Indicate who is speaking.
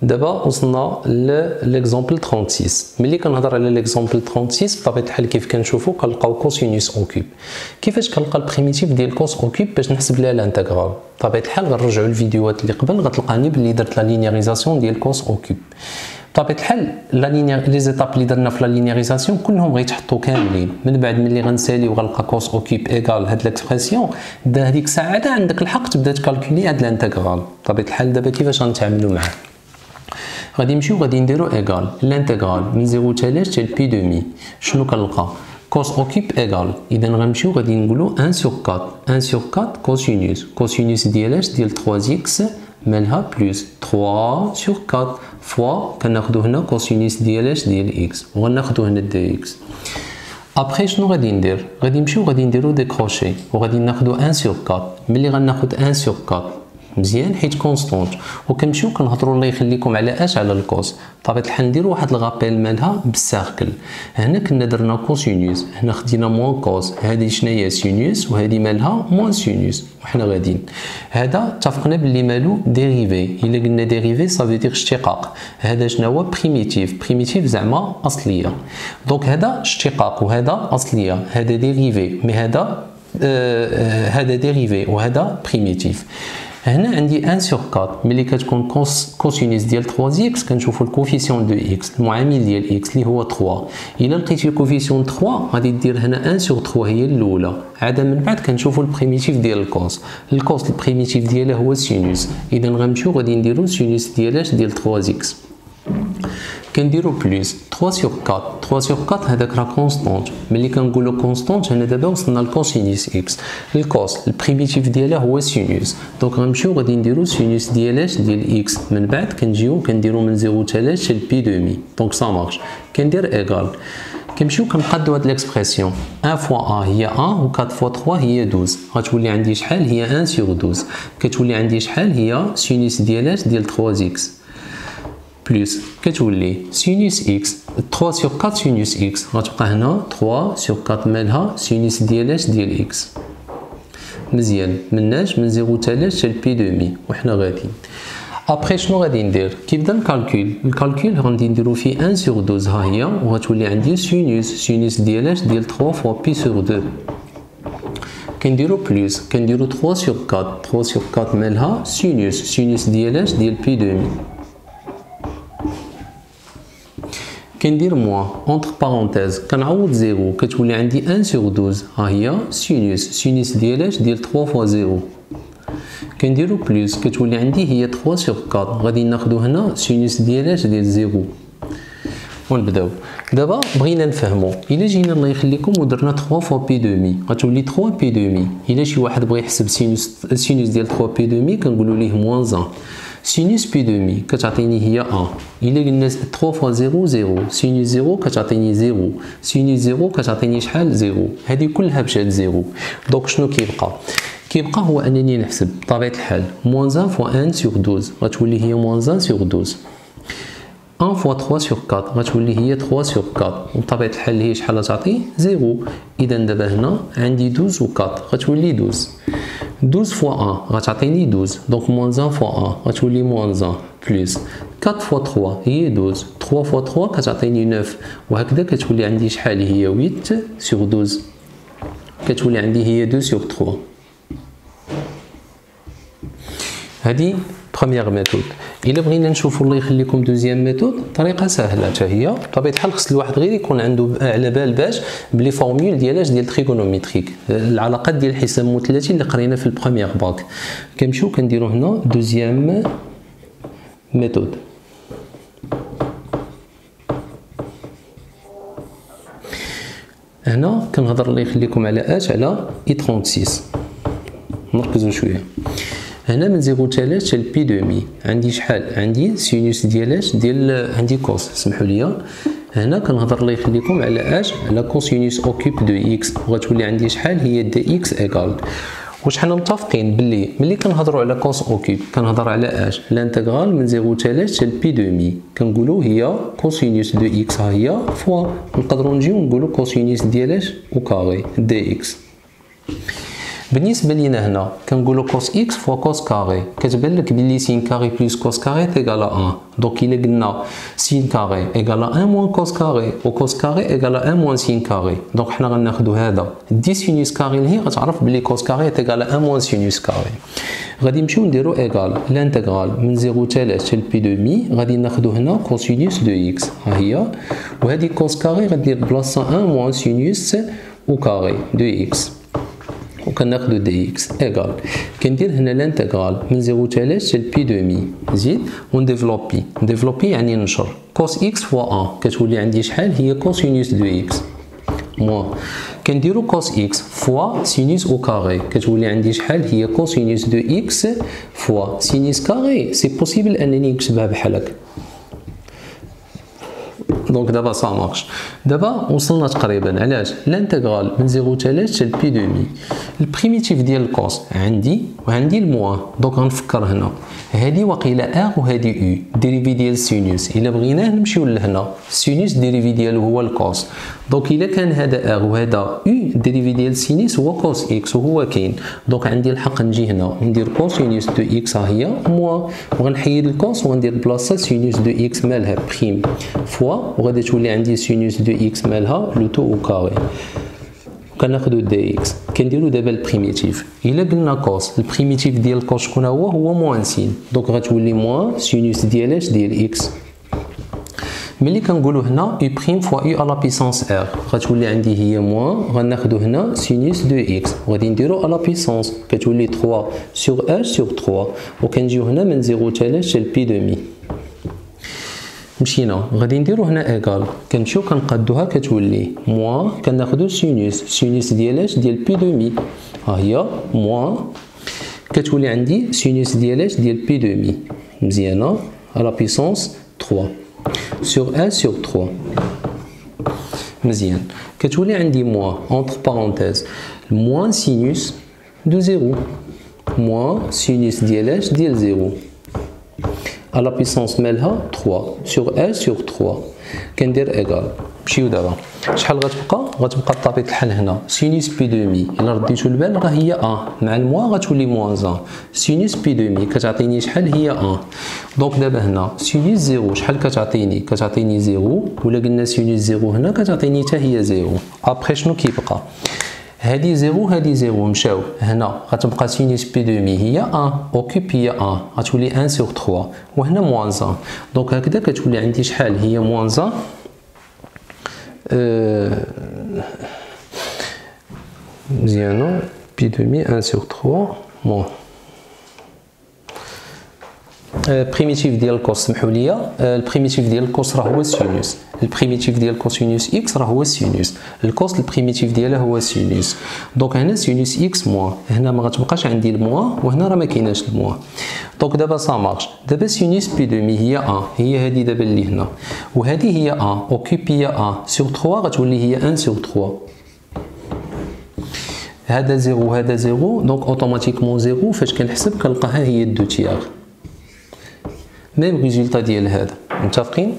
Speaker 1: دابا وصلنا ليكزامبل 36. ملي كنهضر على ليكزامبل 36 بطبيعه الحال كيف كنشوفوا كنلقاو كوسينوس اون كوب. كيفاش كنلقى البريميتيف ديال كوس اون كوب باش نحسب لها لانتيغرال؟ بطبيعه الحال غنرجعوا للفيديوهات اللي قبل غتلقاني بلي درت لا لينياريزاسيون ديال كوس اون كوب. بطبيعه الحال لي زيتاب اللي درنا في لا لينياريزاسيون كلهم غيتحطوا كاملين. من بعد ملي غنسالي وغنلقى كوس او كوب ايغال هاد ليكسبرسيون، هذيك الساعه عندك الحق تبدا تكالكولي هاد لانتيغرال. بطبيعه الحال دابا كيفاش غنتعاملوا معاه؟ غادي نمشيو غادي نديرو ايغال لانتيغرال من 0 حتى ل بي دومي. شنو كنلقى؟ كوس او كوب ايغال، اذا غنمشيو غادي نقولوا 1 sur 4. 1 sur 4 كوسينوس. كوسينوس ديال اش؟ ديال 3x مالها بلس 3 sur 4 فوا كناخدو هنا كوسينوس ديال اش؟ ديال x، وغناخدو هنا دي x. ابخي شنو غادي ندير؟ غادي نمشيو غادي نديرو دي كروشي وغادي ناخدو 1 sur 4. ملي غناخد 1 sur 4 مزيان حيت كونستونت، وكنمشيو كنهضروا الله يخليكم على اش؟ على الكوس. بطبيعه الحال نديروا واحد الغابيل مالها بالسيركل. هنا كنا درنا كوسينوس، هنا خدينا موان كوس، هذه شناهي سينوس وهذه مالها موان سينوس، وحنا غاديين. هذا اتفقنا باللي مالو ديريفي. الا قلنا ديريفي صافي دير اشتقاق. هذا شنو هو؟ بريميتيف. بريميتيف زعما اصليه. دونك هذا اشتقاق وهذا اصليه، هذا ديريفي مي هذا ديريفي وهذا بريميتيف. هنا عندي 1 sur 4. ملي كتكون كوسينوس ديال 3x كنشوفوا الكوفيسيون دو x، المعامل ديال x اللي هو 3. الا لقيتي الكوفيسيون 3 غادي دير هنا 1 sur 3 هي الاولى. عاد من بعد كنشوفوا البريميتيف ديال الكوس. الكوس البريميتيف ديالها هو سينوس، اذا غنمشيو غادي نديرو سينوس ديال اش؟ ديال 3x. كنديرو بلس 3 sur 4. 3 sur 4 هذاك راه كونستونت. ملي كنقولوا كونستونت هنا دابا وصلنا لكوسينوس اكس. الكوس البريميتيف ديالها هو سينوس، دونك غنمشيو غادي نديرو سينوس ديال اش؟ ديال اكس. من بعد كنجيو كنديرو من 0 حتى ل بي دومي، دونك سا مارش. كندير ايغال، كنمشيو كنقادو هاد ليكسبرسيون 1 فوا ا هي 1 و 4 فوا 3 هي 12. غتولي عندي شحال؟ هي 1 sur 12. كتولي عندي شحال؟ هي سينوس ديال اش؟ ديال 3x بلس كتولي سينوس اكس 3 sur 4 سينوس اكس. غتبقى هنا 3 sur 4 مالها سينوس ديال اش؟ ديال اكس. مزيان، مناش من 0 حتى ل بي دومي وحنا غاديين. ابخي شنو غادي ندير؟ كي بدا الكالكول غادي نديرو فيه 1 sur 12 ها هي، وغتولي عندي سينوس ديال اش؟ ديال 3 فوا بي sur 2. كنديرو بلس كنديرو 3 sur 4. 3 sur 4 مالها سينوس ديال اش؟ ديال بي دومي. كندير موان اونتر بارونتيز كنعوض 0 كتولي عندي 1 sur 12 ها هي سينوس ديال اش؟ ديال 3 فوا 0. كنديرو بلس كتولي عندي هي 3 sur 4. غادي ناخدو هنا سينوس ديال اش؟ ديال 0 ونبداو. دابا بغينا نفهمو، الا جينا الله يخليكم ودرنا 3 فوا بي دومي غتولي 3 بي دومي. الا شي واحد بغى يحسب سينوس ديال 3 بي دومي كنقولوا ليه موان 1. سينوس بي دومي كتعطيني هي 1. الا قلنا 3 فوا 0 0. سينوس 0 كتعطيني 0. سينوس 0 كتعطيني شحال؟ 0. هذه كلها مشات 0. دونك شنو كيبقى؟ كيبقى هو انني نحسب بطبيعه الحال موان 1 فوا 1 sur 12 غتولي هي موان 1 sur 12. 1 فوا 3 sur 4 غتولي هي 3 sur 4، وبطبيعه الحال هي شحال غتعطي؟ 0. اذا دابا هنا عندي 12 و 4 غتولي 12. 12 فوا 1 غتعطيني 12، دونك موان 1 فوا 1 غتولي موان 1 بلس 4 فوا 3 هي 12. 3 فوا 3 كتعطيني 9، وهكذا كتولي عندي شحال؟ هي 8 sur 12. كتولي عندي هي 2 sur 3. هذه بروميير ميثود. الا بغينا نشوفوا الله يخليكم دوزيام ميثود، طريقه سهله حتى هي. بطبيعه الحال خص الواحد غير يكون عنده على بال باش بلي فورمول ديالاش ديال تريغونوميتريك، العلاقات ديال الحساب المثلثي اللي قرينا في البروميير باك. كنمشيو كنديروا هنا دوزيام ميثود. هنا كنهضر الله يخليكم على اش؟ على اي 36. نركزوا شويه. هنا من 0 حتى ل بي دومي عندي شحال؟ عندي سينوس ديال اش؟ ديال عندي كوس، سمحوا لي. هنا كنهضر الله يخليكم على اش؟ على كوسينوس او كوب دو اكس، وغتولي عندي شحال؟ هي دي اكس ايغال. واش حنا متفقين باللي ملي كنهضروا على كوس او كوب كنهضر على اش؟ لانتيغرال من 0 حتى ل بي دومي، كنقولوا هي كوسينوس دو اكس ها هي فوا نقدروا نجيو نقولوا كوسينوس ديال اش؟ او كاري دي اكس. بالنسبه لينا هنا كنقولوا كوس اكس فوا كوس كاري، كتبان لك بلي سين كاري بلس كوس كاري تيغال 1. دونك الا قلنا سين كاري ايغال 1 موان كوس كاري و كوس كاري ايغال 1 موان سين كاري، دونك حنا غناخذوا هذا دي سينوس كاري اللي هي غتعرف بلي كوس كاري تيغال 1 موان سينوس كاري. غادي نمشيو نديرو ايغال لانتيغرال من 0 حتى ل بي دومي، غادي ناخذوا هنا كوسينوس دو اكس ها هي، وهذه كوس كاري غدير بلاصه 1 موان سينوس او كاري دو اكس، وكناخذوا دي اكس ايغال كندير هنا لانتيغرال من 0 حتى بي دومي زيد ونديفلوبي. ديفلوبي يعني نشر كوس اكس فوا 1 كتولي عندي شحال هي كوسينوس دو اكس موان كنديرو كوس اكس فوا سينوس او كاري كتولي عندي شحال هي كوسينوس دو اكس فوا سينوس كاري. سي بوسيبل انني نكتبها بحال هكا. دونك دابا سا مارش. دابا وصلنا تقريبا علاش لانتيغرال من 0 حتى بي دومي. البريميتيف ديال الكوس عندي وعندي الموان، دونك غنفكر هنا هادي واقيله ار وهادي او ديريفي ديال سينوس. الا بغيناه نمشيو لهنا سينوس ديريفي ديالو هو الكوس، دونك الا كان هذا ار وهذا او ديريفي ديال سينوس هو كوس اكس وهو كاين، دونك عندي الحق نجي هنا ندير كوسينوس دو اكس ها هي موان، وغنحيد الكوس وغندير بلاصه سينوس دو اكس مالها بريم فوا، وغادي تولي عندي سينوس دو اكس مالها لو تو او كاري. كناخذوا دي اكس كنديروا دابا البريميتيف. الا قلنا كوس البريميتيف ديال الكوس شكون هو موان سين، دونك غتولي موان سينوس ديال اش ديال اكس. ملي كنقولوا هنا او بريم فوا او على بيسونس ار غتولي عندي هي موان، غناخذوا هنا سينوس دو اكس وغادي نديرو على بيسونس كتولي 3 سور اش سور 3، وكنجيو هنا من 0 حتى بي دومي. مشينا غادي نديرو هنا ايغال كنمشيو كنقادوها كتولي موان كناخدو سينوس ديال اش ديال بي دومي ها هي موان كتولي عندي سينوس ديال اش ديال بي دومي مزيانه على بيسونس 3 سور 1 سور 3 مزيان. كتولي عندي موان اونتر بارونتيز موان سينوس دو 0 موان سينوس ديال اش ديال 0 à la puissance مالها 3 sur 1 sur 3 كندير ايغال. نمشيو دابا شحال غتبقى بطبيعه الحال هنا سينوس بي دومي. الا رديتو البال راه هي 1 مع الموا غتولي موان 1 سينوس بي دومي كتعطيني شحال هي 1. دونك دابا هنا سينوس 0 شحال كتعطيني 0 ولا قلنا سينوس 0 هنا كتعطيني حتى هي 0. ابخي شنو كيبقى هادي 0 هادي 0 مشاو هنا غتبقى سينوس بي دومي هي 1 اوكوب هي 1 غتولي 1 سور 3 وهنا موان 1. دونك هكذا كتولي عندي شحال هي موان 1 مزيانو بي دومي 1 سور 3 موان بريميتيف ديال الكوس. سمحوا لي البريميتيف ديال الكوس راه هو السينوس، البريميتيف ديال كوسينوس اكس راه هو السينوس، الكوس البريميتيف ديالها هو السينوس. دونك هنا سينوس اكس موان هنا ما غتبقاش عندي الموان وهنا راه ما كايناش الموان. دونك دابا سا مارش. دابا سينوس بي دومي هي 1 هي هذه دابا اللي هنا وهذه هي 1 اوكوب هي 1 سور 3 غتولي هي 1 سور 3. هذا 0 وهذا 0 دونك اوتوماتيكمون 0 فاش كنحسب كنلقاها هي 2 تيار. ميم ريزولتا ديال هذا متفقين.